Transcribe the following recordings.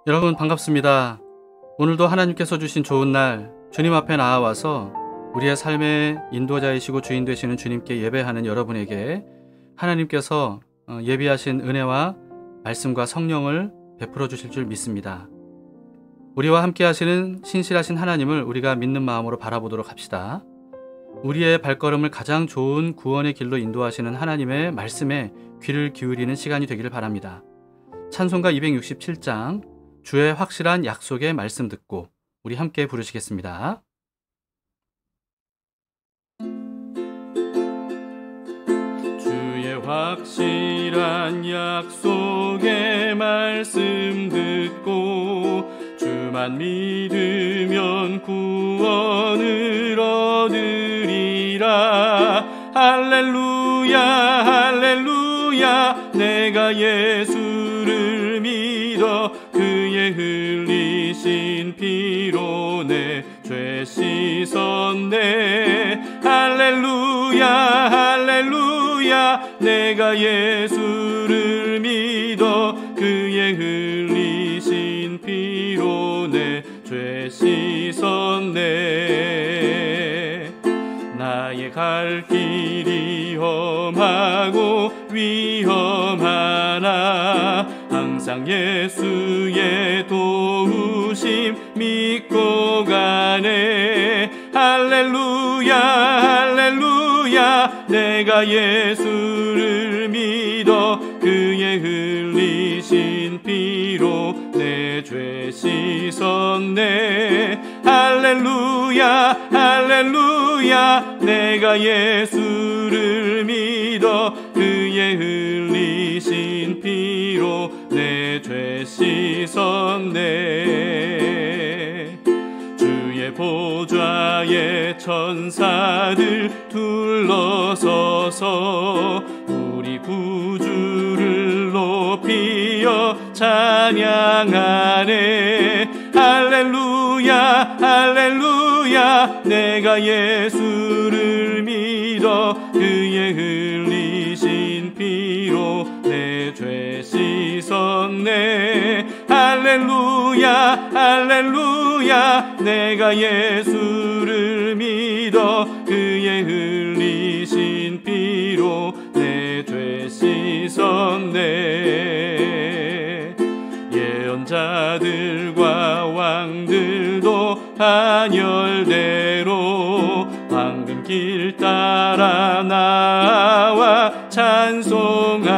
여러분 반갑습니다. 오늘도 하나님께서 주신 좋은 날 주님 앞에 나아와서 우리의 삶의 인도자이시고 주인 되시는 주님께 예배하는 여러분에게 하나님께서 예비하신 은혜와 말씀과 성령을 베풀어 주실 줄 믿습니다. 우리와 함께 하시는 신실하신 하나님을 우리가 믿는 마음으로 바라보도록 합시다. 우리의 발걸음을 가장 좋은 구원의 길로 인도하시는 하나님의 말씀에 귀를 기울이는 시간이 되기를 바랍니다. 찬송가 267장 주의 확실한 약속의 말씀 듣고 우리 함께 부르시겠습니다. 주의 확실한 약속의 말씀 듣고 주만 믿으면 구원을 얻으리라. 할렐루야 할렐루야 내가 예수를 믿어 그의 흘리신 피로 내 죄 씻었네. 할렐루야 할렐루야 내가 예수를 믿어 그의 흘리신 피로 내 죄 씻었네. 나의 갈 길이 험하고 위험하나 항상 예수의 도우심 믿고 가네. 할렐루야 할렐루야 내가 예수를 믿어 그의 흘리신 피로 내 죄 씻었네. 할렐루야 할렐루야 내가 예수를 믿어 그의 흘리신 피로 내 죄 씻었네. 주의 보좌에 천사들 둘러서서 우리 구주를 높이어 찬양하네. 할렐루야 할렐루야 내가 예수를 믿어 그의 흘리신 피로 내 죄 씻었네. 할렐루야 할렐루야 내가 예수를 믿어 그의 흘리신 피로 내 죄 씻었네. 예언자들과 왕들도 한열대로 황금길 따라 나와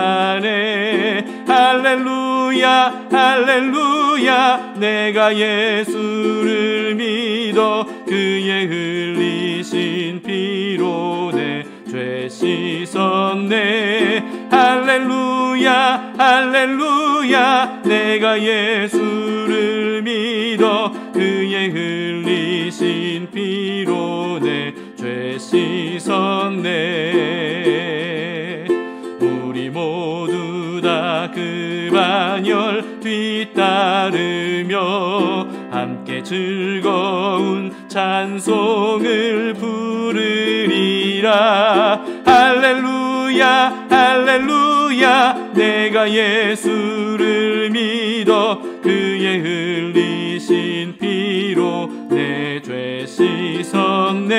찬송하네. 할렐루야 할렐루야 내가 예수를 믿어 그의 흘리신 피로 내 죄 씻었네. 할렐루야 할렐루야 내가 예수를 믿어 그의 흘리신 피로 내 죄 씻었네. 우리 모두 다 그 반열 뒤따르며 함께 즐거운 찬송을 부르리라. 할렐루야 할렐루야 내가 예수를 믿어 그의 흘리신 피로 내 죄 씻었네.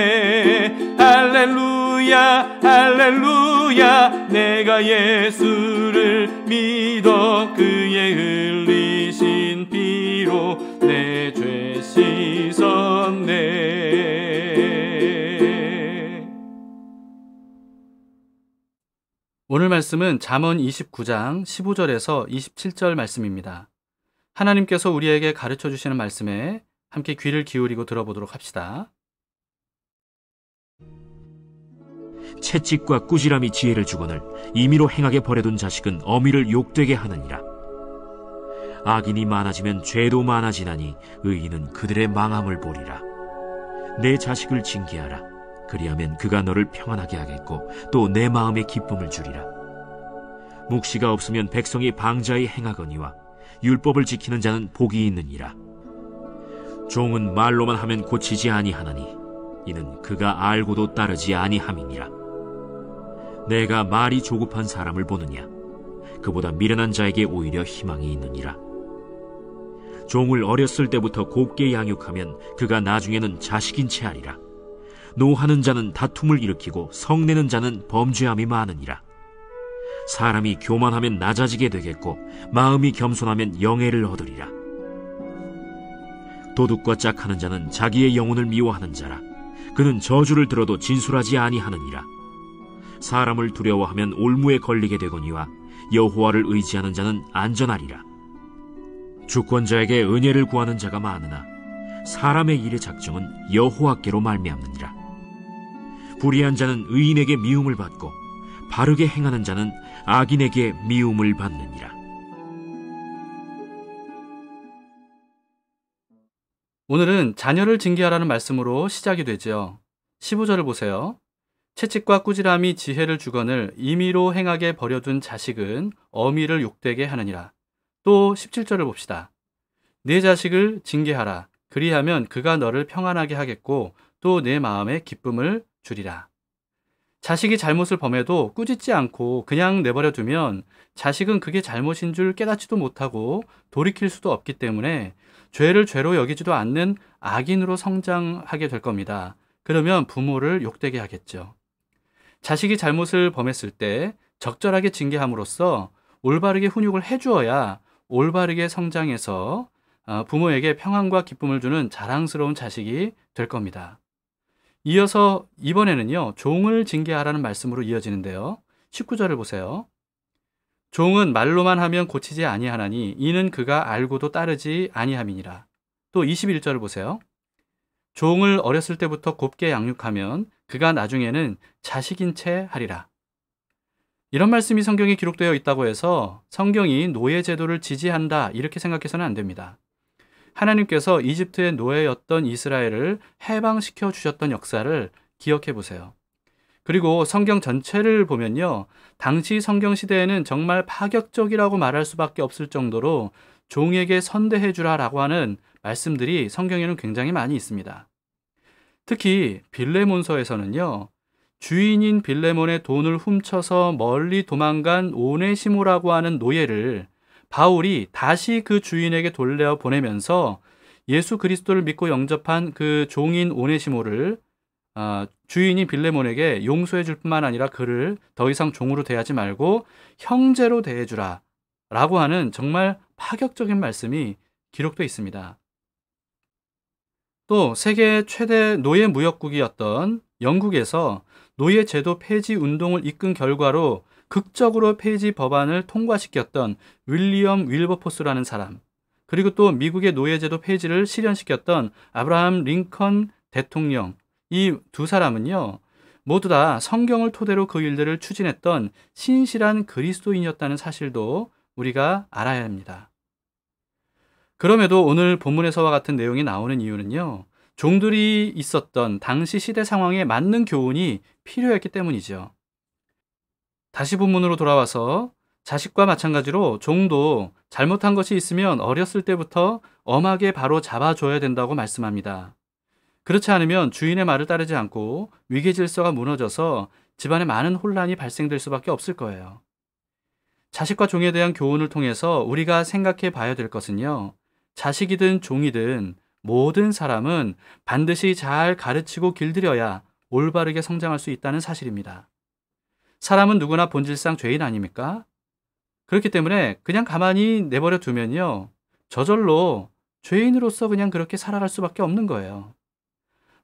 할렐루야 할렐루야 내가 예수를 믿어 그의 흘리신 피로 내 죄 씻었네. 오늘 말씀은 잠언 29장 15절에서 27절 말씀입니다. 하나님께서 우리에게 가르쳐 주시는 말씀에 함께 귀를 기울이고 들어보도록 합시다. 채찍과 꾸지람이 지혜를 주거늘 임의로 행하게 버려둔 자식은 어미를 욕되게 하느니라. 악인이 많아지면 죄도 많아지나니 의인은 그들의 망함을 보리라. 내 자식을 징계하라. 그리하면 그가 너를 평안하게 하겠고 또 내 마음에 기쁨을 주리라. 묵시가 없으면 백성이 방자히 행하거니와 율법을 지키는 자는 복이 있느니라. 종은 말로만 하면 고치지 아니하나니 이는 그가 알고도 따르지 아니함이니라. 내가 말이 조급한 사람을 보느냐? 그보다 미련한 자에게 오히려 희망이 있느니라. 종을 어렸을 때부터 곱게 양육하면 그가 나중에는 자식인 채 하리라. 노하는 자는 다툼을 일으키고 성내는 자는 범죄함이 많으니라. 사람이 교만하면 낮아지게 되겠고 마음이 겸손하면 영예를 얻으리라. 도둑과 짝하는 자는 자기의 영혼을 미워하는 자라. 그는 저주를 들어도 진술하지 아니하느니라. 사람을 두려워하면 올무에 걸리게 되거니와 여호와를 의지하는 자는 안전하리라. 주권자에게 은혜를 구하는 자가 많으나 사람의 일의 작정은 여호와께로 말미암느니라. 불의한 자는 의인에게 미움을 받고 바르게 행하는 자는 악인에게 미움을 받느니라. 오늘은 자녀를 징계하라는 말씀으로 시작이 되죠. 15절을 보세요. 채찍과 꾸지람이 지혜를 주거늘 임의로 행하게 버려둔 자식은 어미를 욕되게 하느니라. 또 17절을 봅시다. 내 자식을 징계하라. 그리하면 그가 너를 평안하게 하겠고 또 내 마음에 기쁨을 주리라. 자식이 잘못을 범해도 꾸짖지 않고 그냥 내버려 두면 자식은 그게 잘못인 줄 깨닫지도 못하고 돌이킬 수도 없기 때문에 죄를 죄로 여기지도 않는 악인으로 성장하게 될 겁니다. 그러면 부모를 욕되게 하겠죠. 자식이 잘못을 범했을 때 적절하게 징계함으로써 올바르게 훈육을 해주어야 올바르게 성장해서 부모에게 평안과 기쁨을 주는 자랑스러운 자식이 될 겁니다. 이어서 이번에는요, 종을 징계하라는 말씀으로 이어지는데요. 19절을 보세요. 종은 말로만 하면 고치지 아니하나니 이는 그가 알고도 따르지 아니함이니라. 또 21절을 보세요. 종을 어렸을 때부터 곱게 양육하면 그가 나중에는 자식인 채 하리라. 이런 말씀이 성경에 기록되어 있다고 해서 성경이 노예 제도를 지지한다 이렇게 생각해서는 안 됩니다. 하나님께서 이집트의 노예였던 이스라엘을 해방시켜 주셨던 역사를 기억해 보세요. 그리고 성경 전체를 보면요, 당시 성경 시대에는 정말 파격적이라고 말할 수밖에 없을 정도로 종에게 선대해 주라라고 하는 말씀들이 성경에는 굉장히 많이 있습니다. 특히 빌레몬서에서는요, 주인인 빌레몬의 돈을 훔쳐서 멀리 도망간 오네시모라고 하는 노예를 바울이 다시 그 주인에게 돌려 보내면서 예수 그리스도를 믿고 영접한 그 종인 오네시모를 주인인 빌레몬에게 용서해 줄 뿐만 아니라 그를 더 이상 종으로 대하지 말고 형제로 대해주라 라고 하는 정말 파격적인 말씀이 기록되어 있습니다. 또 세계 최대 노예 무역국이었던 영국에서 노예 제도 폐지 운동을 이끈 결과로 극적으로 폐지 법안을 통과시켰던 윌리엄 윌버포스라는 사람, 그리고 또 미국의 노예제도 폐지를 실현시켰던 아브라함 링컨 대통령, 이 두 사람은요, 모두 다 성경을 토대로 그 일들을 추진했던 신실한 그리스도인이었다는 사실도 우리가 알아야 합니다. 그럼에도 오늘 본문에서와 같은 내용이 나오는 이유는요, 종들이 있었던 당시 시대 상황에 맞는 교훈이 필요했기 때문이죠. 다시 본문으로 돌아와서 자식과 마찬가지로 종도 잘못한 것이 있으면 어렸을 때부터 엄하게 바로 잡아줘야 된다고 말씀합니다. 그렇지 않으면 주인의 말을 따르지 않고 위계 질서가 무너져서 집안에 많은 혼란이 발생될 수밖에 없을 거예요. 자식과 종에 대한 교훈을 통해서 우리가 생각해 봐야 될 것은요, 자식이든 종이든 모든 사람은 반드시 잘 가르치고 길들여야 올바르게 성장할 수 있다는 사실입니다. 사람은 누구나 본질상 죄인 아닙니까? 그렇기 때문에 그냥 가만히 내버려 두면요, 저절로 죄인으로서 그냥 그렇게 살아갈 수밖에 없는 거예요.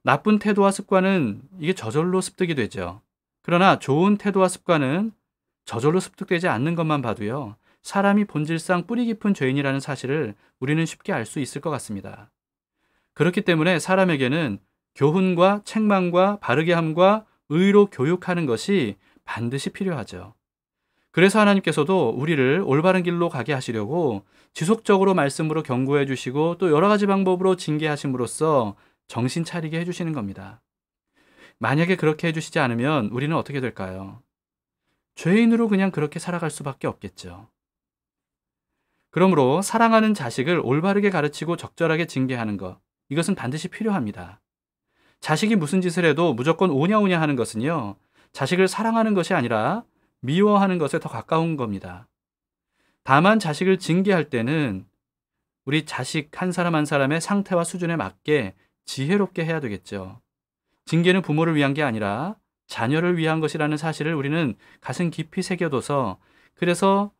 나쁜 태도와 습관은 이게 저절로 습득이 되죠. 그러나 좋은 태도와 습관은 저절로 습득되지 않는 것만 봐도요, 사람이 본질상 뿌리 깊은 죄인이라는 사실을 우리는 쉽게 알 수 있을 것 같습니다. 그렇기 때문에 사람에게는 교훈과 책망과 바르게 함과 의로 교육하는 것이 반드시 필요하죠. 그래서 하나님께서도 우리를 올바른 길로 가게 하시려고 지속적으로 말씀으로 경고해 주시고 또 여러 가지 방법으로 징계하심으로써 정신 차리게 해주시는 겁니다. 만약에 그렇게 해주시지 않으면 우리는 어떻게 될까요? 죄인으로 그냥 그렇게 살아갈 수밖에 없겠죠. 그러므로 사랑하는 자식을 올바르게 가르치고 적절하게 징계하는 것, 이것은 반드시 필요합니다. 자식이 무슨 짓을 해도 무조건 오냐오냐 하는 것은요, 자식을 사랑하는 것이 아니라 미워하는 것에 더 가까운 겁니다. 다만 자식을 징계할 때는 우리 자식 한 사람 한 사람의 상태와 수준에 맞게 지혜롭게 해야 되겠죠. 징계는 부모를 위한 게 아니라 자녀를 위한 것이라는 사실을 우리는 가슴 깊이 새겨둬서, 그래서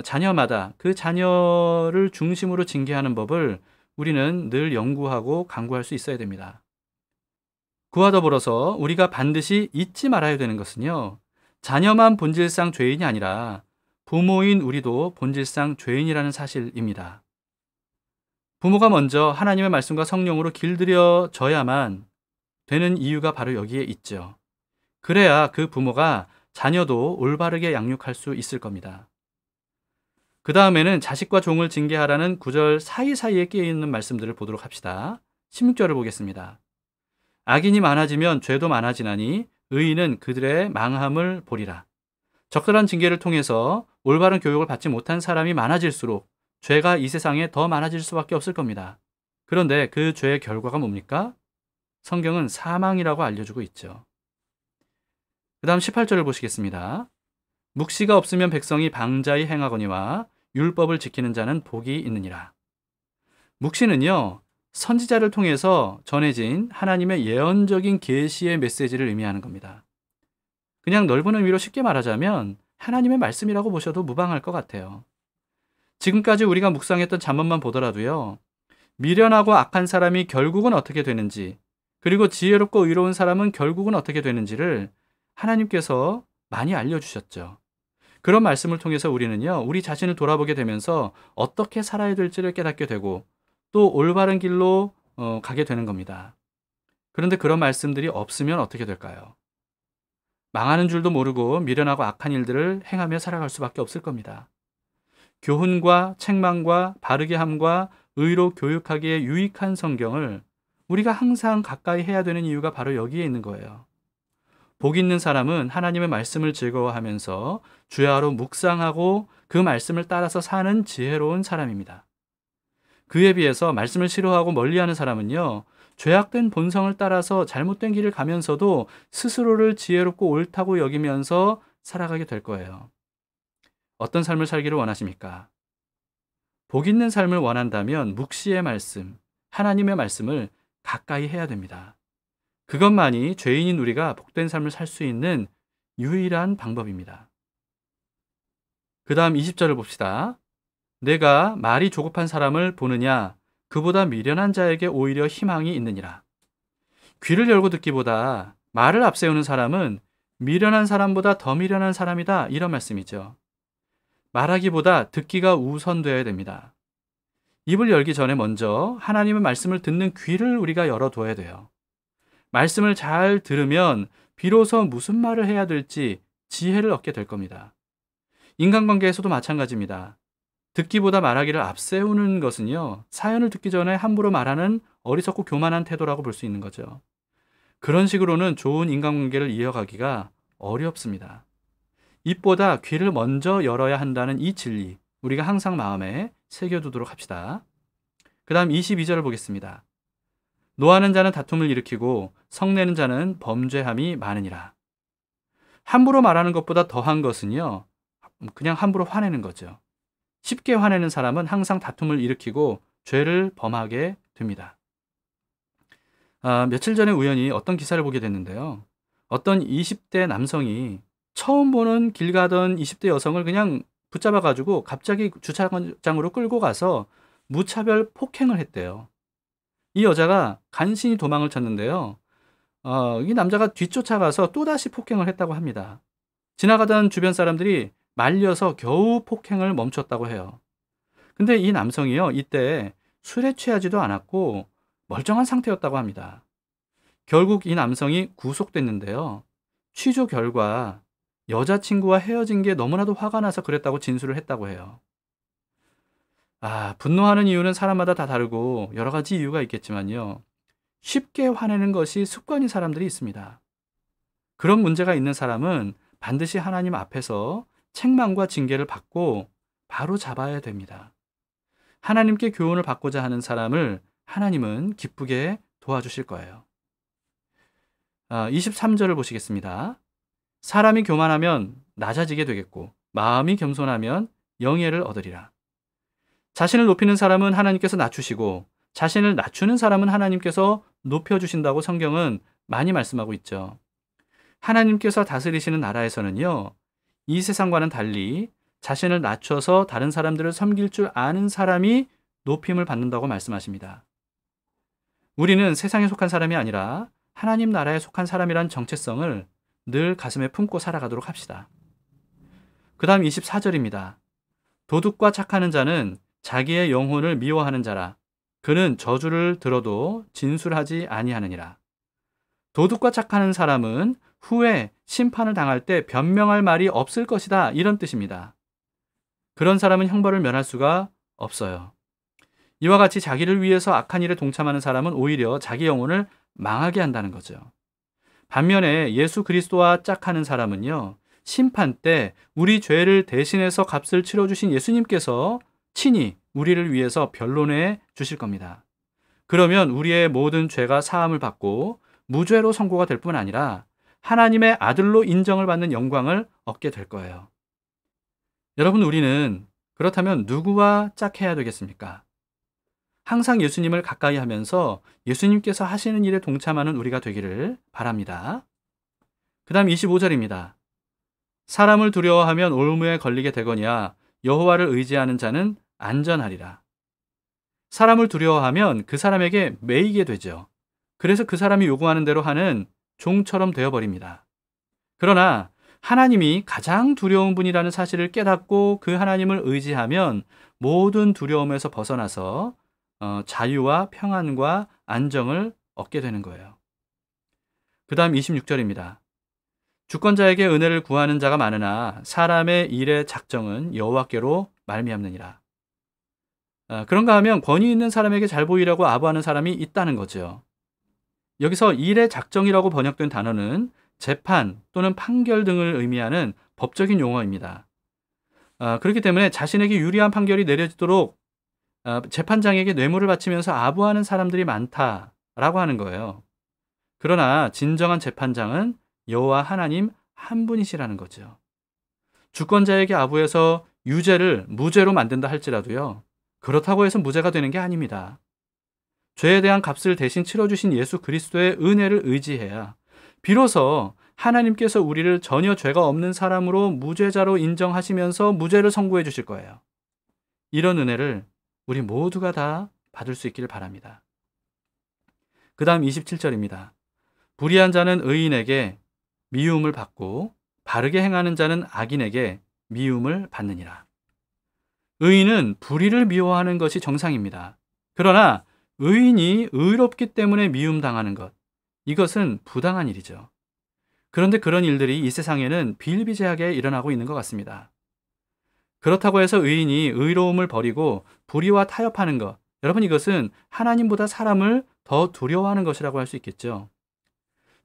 자녀마다 그 자녀를 중심으로 징계하는 법을 우리는 늘 연구하고 강구할 수 있어야 됩니다. 그와 더불어서 우리가 반드시 잊지 말아야 되는 것은요, 자녀만 본질상 죄인이 아니라 부모인 우리도 본질상 죄인이라는 사실입니다. 부모가 먼저 하나님의 말씀과 성령으로 길들여져야만 되는 이유가 바로 여기에 있죠. 그래야 그 부모가 자녀도 올바르게 양육할 수 있을 겁니다. 그 다음에는 자식과 종을 징계하라는 구절 사이사이에 끼어있는 말씀들을 보도록 합시다. 16절을 보겠습니다. 악인이 많아지면 죄도 많아지나니 의인은 그들의 망함을 보리라. 적절한 징계를 통해서 올바른 교육을 받지 못한 사람이 많아질수록 죄가 이 세상에 더 많아질 수밖에 없을 겁니다. 그런데 그 죄의 결과가 뭡니까? 성경은 사망이라고 알려주고 있죠. 그 다음 18절을 보시겠습니다. 묵시가 없으면 백성이 방자히 행하거니와 율법을 지키는 자는 복이 있느니라. 묵시는요, 선지자를 통해서 전해진 하나님의 예언적인 계시의 메시지를 의미하는 겁니다. 그냥 넓은 의미로 쉽게 말하자면 하나님의 말씀이라고 보셔도 무방할 것 같아요. 지금까지 우리가 묵상했던 잠언만 보더라도요, 미련하고 악한 사람이 결국은 어떻게 되는지, 그리고 지혜롭고 의로운 사람은 결국은 어떻게 되는지를 하나님께서 많이 알려주셨죠. 그런 말씀을 통해서 우리는요, 우리 자신을 돌아보게 되면서 어떻게 살아야 될지를 깨닫게 되고 또 올바른 길로 가게 되는 겁니다. 그런데 그런 말씀들이 없으면 어떻게 될까요? 망하는 줄도 모르고 미련하고 악한 일들을 행하며 살아갈 수밖에 없을 겁니다. 교훈과 책망과 바르게 함과 의로 교육하기에 유익한 성경을 우리가 항상 가까이 해야 되는 이유가 바로 여기에 있는 거예요. 복 있는 사람은 하나님의 말씀을 즐거워하면서 주야로 묵상하고 그 말씀을 따라서 사는 지혜로운 사람입니다. 그에 비해서 말씀을 싫어하고 멀리하는 사람은요, 죄악된 본성을 따라서 잘못된 길을 가면서도 스스로를 지혜롭고 옳다고 여기면서 살아가게 될 거예요. 어떤 삶을 살기를 원하십니까? 복 있는 삶을 원한다면 묵시의 말씀, 하나님의 말씀을 가까이 해야 됩니다. 그것만이 죄인인 우리가 복된 삶을 살 수 있는 유일한 방법입니다. 그 다음 20절을 봅시다. 내가 말이 조급한 사람을 보느냐, 그보다 미련한 자에게 오히려 희망이 있느니라. 귀를 열고 듣기보다 말을 앞세우는 사람은 미련한 사람보다 더 미련한 사람이다, 이런 말씀이죠. 말하기보다 듣기가 우선되어야 됩니다. 입을 열기 전에 먼저 하나님의 말씀을 듣는 귀를 우리가 열어둬야 돼요. 말씀을 잘 들으면 비로소 무슨 말을 해야 될지 지혜를 얻게 될 겁니다. 인간관계에서도 마찬가지입니다. 듣기보다 말하기를 앞세우는 것은요, 사연을 듣기 전에 함부로 말하는 어리석고 교만한 태도라고 볼 수 있는 거죠. 그런 식으로는 좋은 인간관계를 이어가기가 어렵습니다. 입보다 귀를 먼저 열어야 한다는 이 진리, 우리가 항상 마음에 새겨두도록 합시다. 그 다음 22절을 보겠습니다. 노하는 자는 다툼을 일으키고 성내는 자는 범죄함이 많으니라. 함부로 말하는 것보다 더한 것은요, 그냥 함부로 화내는 거죠. 쉽게 화내는 사람은 항상 다툼을 일으키고 죄를 범하게 됩니다. 며칠 전에 우연히 어떤 기사를 보게 됐는데요. 어떤 20대 남성이 처음 보는 길 가던 20대 여성을 그냥 붙잡아가지고 갑자기 주차장으로 끌고 가서 무차별 폭행을 했대요. 이 여자가 간신히 도망을 쳤는데요. 이 남자가 뒤쫓아가서 또다시 폭행을 했다고 합니다. 지나가던 주변 사람들이 말려서 겨우 폭행을 멈췄다고 해요. 근데 이 남성이요, 이때 술에 취하지도 않았고 멀쩡한 상태였다고 합니다. 결국 이 남성이 구속됐는데요. 취조 결과 여자친구와 헤어진 게 너무나도 화가 나서 그랬다고 진술을 했다고 해요. 분노하는 이유는 사람마다 다 다르고 여러 가지 이유가 있겠지만요. 쉽게 화내는 것이 습관인 사람들이 있습니다. 그런 문제가 있는 사람은 반드시 하나님 앞에서 책망과 징계를 받고 바로 잡아야 됩니다. 하나님께 교훈을 받고자 하는 사람을 하나님은 기쁘게 도와주실 거예요. 23절을 보시겠습니다. 사람이 교만하면 낮아지게 되겠고 마음이 겸손하면 영예를 얻으리라. 자신을 높이는 사람은 하나님께서 낮추시고 자신을 낮추는 사람은 하나님께서 높여주신다고 성경은 많이 말씀하고 있죠. 하나님께서 다스리시는 나라에서는요, 이 세상과는 달리 자신을 낮춰서 다른 사람들을 섬길 줄 아는 사람이 높임을 받는다고 말씀하십니다. 우리는 세상에 속한 사람이 아니라 하나님 나라에 속한 사람이란 정체성을 늘 가슴에 품고 살아가도록 합시다. 그 다음 24절입니다. 도둑과 착하는 자는 자기의 영혼을 미워하는 자라. 그는 저주를 들어도 진술하지 아니하느니라. 도둑과 착하는 사람은 후에 심판을 당할 때 변명할 말이 없을 것이다, 이런 뜻입니다. 그런 사람은 형벌을 면할 수가 없어요. 이와 같이 자기를 위해서 악한 일에 동참하는 사람은 오히려 자기 영혼을 망하게 한다는 거죠. 반면에 예수 그리스도와 짝하는 사람은요, 심판 때 우리 죄를 대신해서 값을 치러주신 예수님께서 친히 우리를 위해서 변론해 주실 겁니다. 그러면 우리의 모든 죄가 사함을 받고 무죄로 선고가 될 뿐 아니라 하나님의 아들로 인정을 받는 영광을 얻게 될 거예요. 여러분, 우리는 그렇다면 누구와 짝해야 되겠습니까? 항상 예수님을 가까이 하면서 예수님께서 하시는 일에 동참하는 우리가 되기를 바랍니다. 그 다음 25절입니다. 사람을 두려워하면 올무에 걸리게 되거니와 여호와를 의지하는 자는 안전하리라. 사람을 두려워하면 그 사람에게 매이게 되죠. 그래서 그 사람이 요구하는 대로 하는 종처럼 되어버립니다. 그러나 하나님이 가장 두려운 분이라는 사실을 깨닫고 그 하나님을 의지하면 모든 두려움에서 벗어나서 자유와 평안과 안정을 얻게 되는 거예요. 그 다음 26절입니다. 주권자에게 은혜를 구하는 자가 많으나 사람의 일의 작정은 여호와께로 말미암느니라. 그런가 하면 권위 있는 사람에게 잘 보이려고 아부하는 사람이 있다는 거죠. 여기서 일의 작정이라고 번역된 단어는 재판 또는 판결 등을 의미하는 법적인 용어입니다. 그렇기 때문에 자신에게 유리한 판결이 내려지도록 재판장에게 뇌물을 바치면서 아부하는 사람들이 많다라고 하는 거예요. 그러나 진정한 재판장은 여호와 하나님 한 분이시라는 거죠. 주권자에게 아부해서 유죄를 무죄로 만든다 할지라도요, 그렇다고 해서 무죄가 되는 게 아닙니다. 죄에 대한 값을 대신 치러주신 예수 그리스도의 은혜를 의지해야 비로소 하나님께서 우리를 전혀 죄가 없는 사람으로 무죄자로 인정하시면서 무죄를 선고해 주실 거예요. 이런 은혜를 우리 모두가 다 받을 수 있기를 바랍니다. 그 다음 27절입니다. 불의한 자는 의인에게 미움을 받고 바르게 행하는 자는 악인에게 미움을 받느니라. 의인은 불의를 미워하는 것이 정상입니다. 그러나 의인이 의롭기 때문에 미움당하는 것, 이것은 부당한 일이죠. 그런데 그런 일들이 이 세상에는 비일비재하게 일어나고 있는 것 같습니다. 그렇다고 해서 의인이 의로움을 버리고 불의와 타협하는 것, 여러분, 이것은 하나님보다 사람을 더 두려워하는 것이라고 할 수 있겠죠.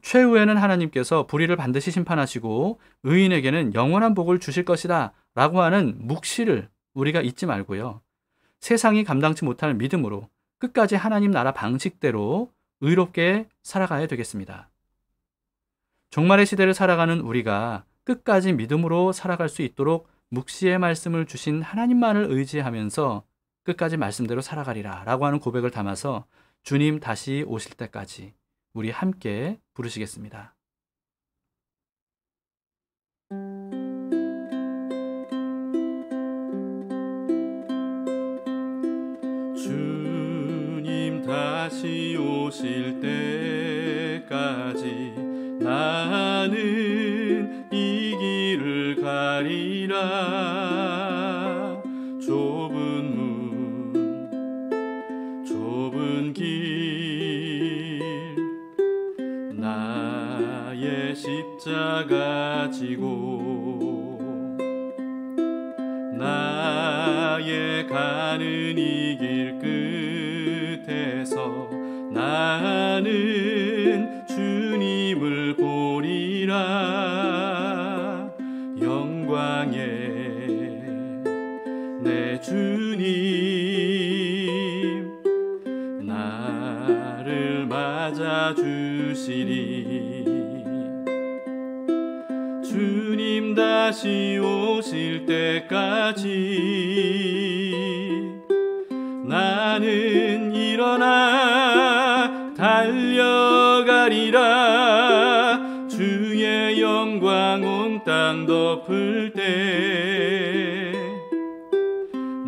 최후에는 하나님께서 불의를 반드시 심판하시고 의인에게는 영원한 복을 주실 것이다 라고 하는 묵시를 우리가 잊지 말고요, 세상이 감당치 못할 믿음으로 끝까지 하나님 나라 방식대로 의롭게 살아가야 되겠습니다. 종말의 시대를 살아가는 우리가 끝까지 믿음으로 살아갈 수 있도록 묵시의 말씀을 주신 하나님만을 의지하면서 끝까지 말씀대로 살아가리라 라고 하는 고백을 담아서 주님 다시 오실 때까지 우리 함께 부르시겠습니다. 주님 다시 오실 때까지 나는 이 길을 가리라. 좁은 문, 좁은 길, 나의 십자가 지고 나의 가는 이 길 끝에서 나는 주님을 보리라. 영광의 내 주님 나를 맞아 주시리. 주님 주님 다시 오실 때까지 나는 일어나 달려가리라. 주의 영광 온 땅 덮을 때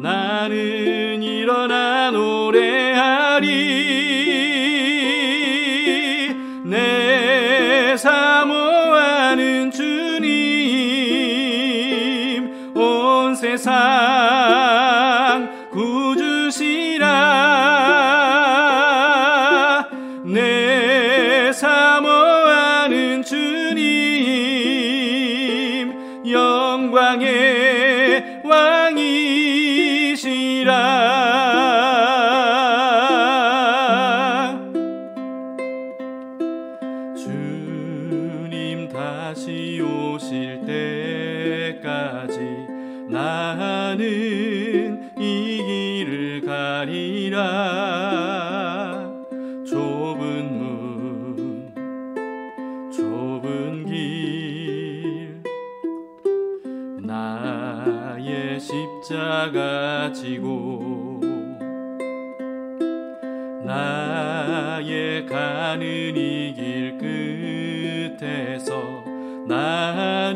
나는 일어나 노래하리. 내 사모하는 주님 온 세상 구주시라. 내 사모하는 주님 영광의 왕이시라. 주님 다시 오실 때까지 나는 이 길을 가리라. 좁은 문 좁은 길 나의 십자가 지고 나의 가는 이 길 끝에서 나는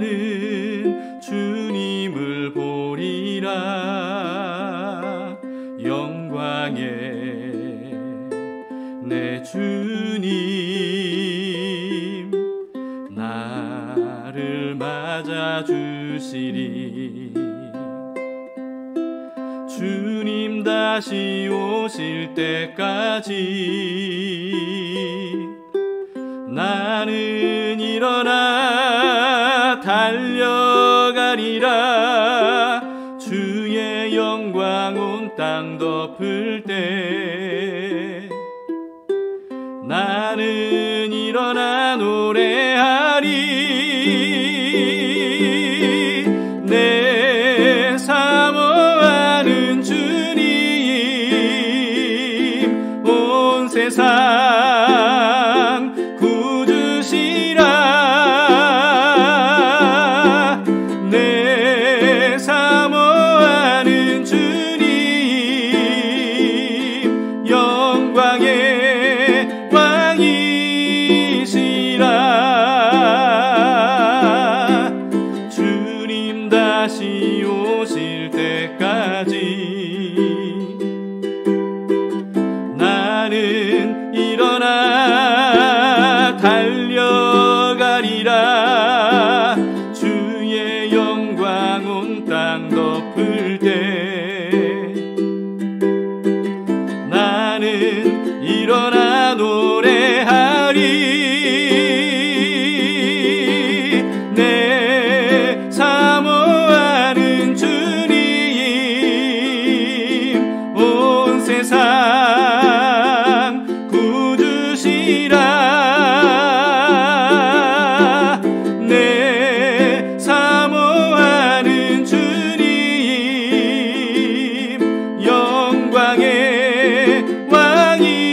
주님을 보리라. 영광의 내 주님 나를 맞아주시리. 주님 다시 오실 때까지 나는 일어나 달려가리라. 주의 영광 온 땅 덮을 때 나는 일어나 노래하리. 내 사모하는 주님 온 세상 구주시라. 내 사모하는 주님 영광의 왕이시라. 주님 다시 오실 때까지 나는 일어나 달려가리라. 주의 영광 온 땅 덮을 때 나는 일어나 노래하리. 내 사모하는 주님 온 세상 구주시라. 내 사모하는 주님 영광의 왕이시라.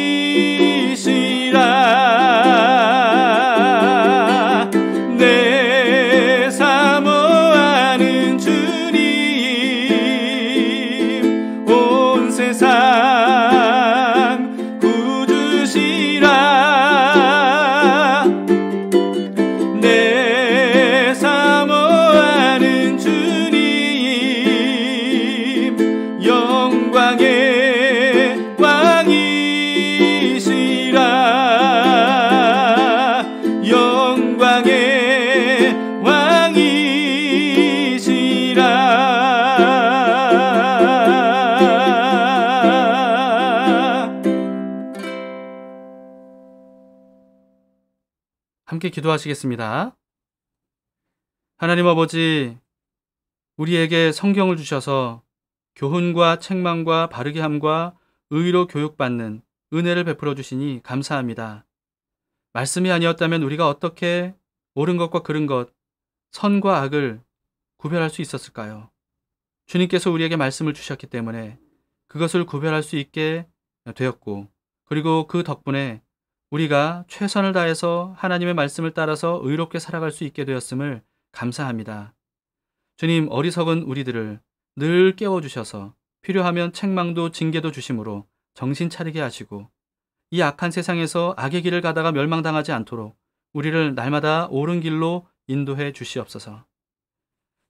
내 사모하는 주님 온 세상 구주시라. 내 사모하는 주님 영광의 왕이시라. 영광의 왕이시라. 함께 기도하시겠습니다. 하나님 아버지, 우리에게 성경을 주셔서 교훈과 책망과 바르게 함과 의로 교육받는 은혜를 베풀어 주시니 감사합니다. 말씀이 아니었다면 우리가 어떻게 옳은 것과 그른 것, 선과 악을 구별할 수 있었을까요? 주님께서 우리에게 말씀을 주셨기 때문에 그것을 구별할 수 있게 되었고, 그리고 그 덕분에 우리가 최선을 다해서 하나님의 말씀을 따라서 의롭게 살아갈 수 있게 되었음을 감사합니다. 주님, 어리석은 우리들을 늘 깨워주셔서 필요하면 책망도 징계도 주심으로 정신 차리게 하시고 이 악한 세상에서 악의 길을 가다가 멸망당하지 않도록 우리를 날마다 옳은 길로 인도해 주시옵소서.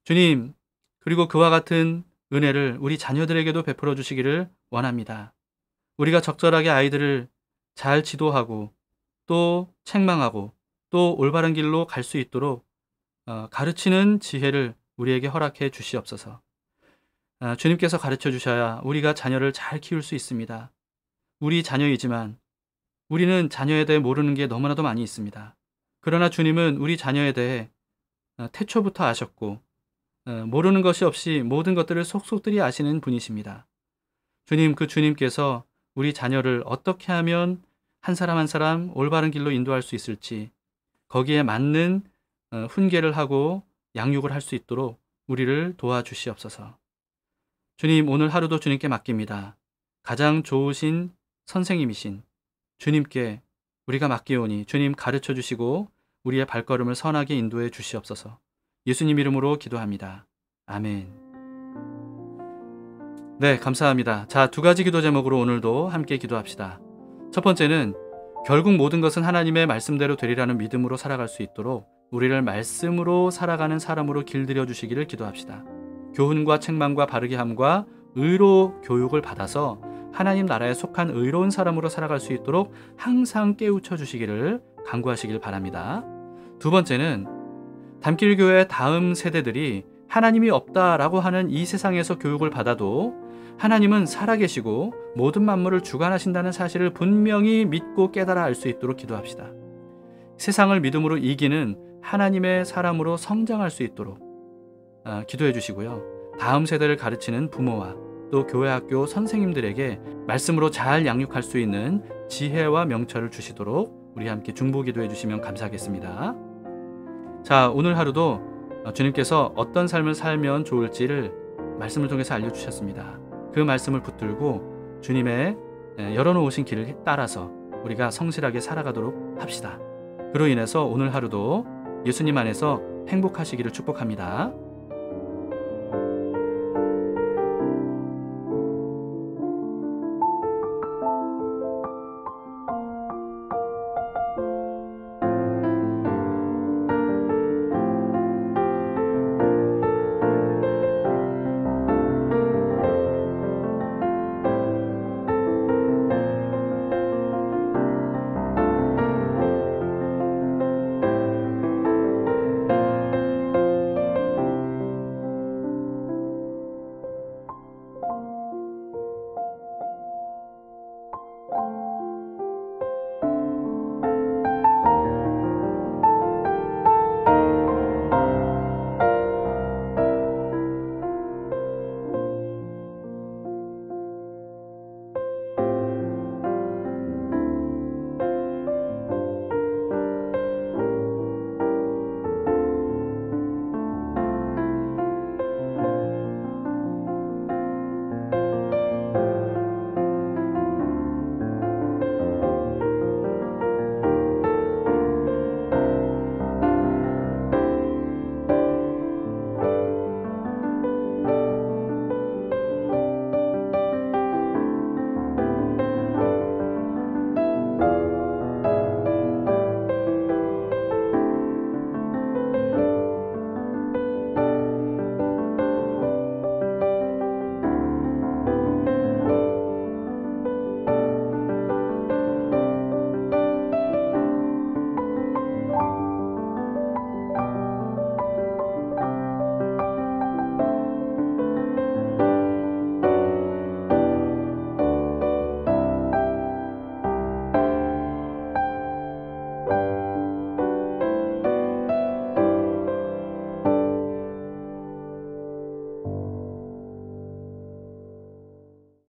주님, 그리고 그와 같은 은혜를 우리 자녀들에게도 베풀어 주시기를 원합니다. 우리가 적절하게 아이들을 잘 지도하고 또 책망하고 또 올바른 길로 갈 수 있도록 가르치는 지혜를 우리에게 허락해 주시옵소서. 주님께서 가르쳐 주셔야 우리가 자녀를 잘 키울 수 있습니다. 우리 자녀이지만 우리는 자녀에 대해 모르는 게 너무나도 많이 있습니다. 그러나 주님은 우리 자녀에 대해 태초부터 아셨고 모르는 것이 없이 모든 것들을 속속들이 아시는 분이십니다. 주님, 그 주님께서 우리 자녀를 어떻게 하면 한 사람 한 사람 올바른 길로 인도할 수 있을지 거기에 맞는 훈계를 하고 양육을 할 수 있도록 우리를 도와주시옵소서. 주님, 오늘 하루도 주님께 맡깁니다. 가장 좋으신 선생님이신 주님께 우리가 맡기오니 주님 가르쳐 주시고 우리의 발걸음을 선하게 인도해 주시옵소서. 예수님 이름으로 기도합니다. 아멘. 네, 감사합니다. 자, 두 가지 기도 제목으로 오늘도 함께 기도합시다. 첫 번째는 결국 모든 것은 하나님의 말씀대로 되리라는 믿음으로 살아갈 수 있도록 우리를 말씀으로 살아가는 사람으로 길들여 주시기를 기도합시다. 교훈과 책망과 바르게 함과 의로 교육을 받아서 하나님 나라에 속한 의로운 사람으로 살아갈 수 있도록 항상 깨우쳐 주시기를 간구하시길 바랍니다. 두 번째는 담길교회 다음 세대들이 하나님이 없다라고 하는 이 세상에서 교육을 받아도 하나님은 살아계시고 모든 만물을 주관하신다는 사실을 분명히 믿고 깨달아 알 수 있도록 기도합시다. 세상을 믿음으로 이기는 하나님의 사람으로 성장할 수 있도록 기도해 주시고요. 다음 세대를 가르치는 부모와 또 교회 학교 선생님들에게 말씀으로 잘 양육할 수 있는 지혜와 명철을 주시도록 우리 함께 중보 기도해 주시면 감사하겠습니다. 자, 오늘 하루도 주님께서 어떤 삶을 살면 좋을지를 말씀을 통해서 알려주셨습니다. 그 말씀을 붙들고 주님의 열어놓으신 길을 따라서 우리가 성실하게 살아가도록 합시다. 그로 인해서 오늘 하루도 예수님 안에서 행복하시기를 축복합니다.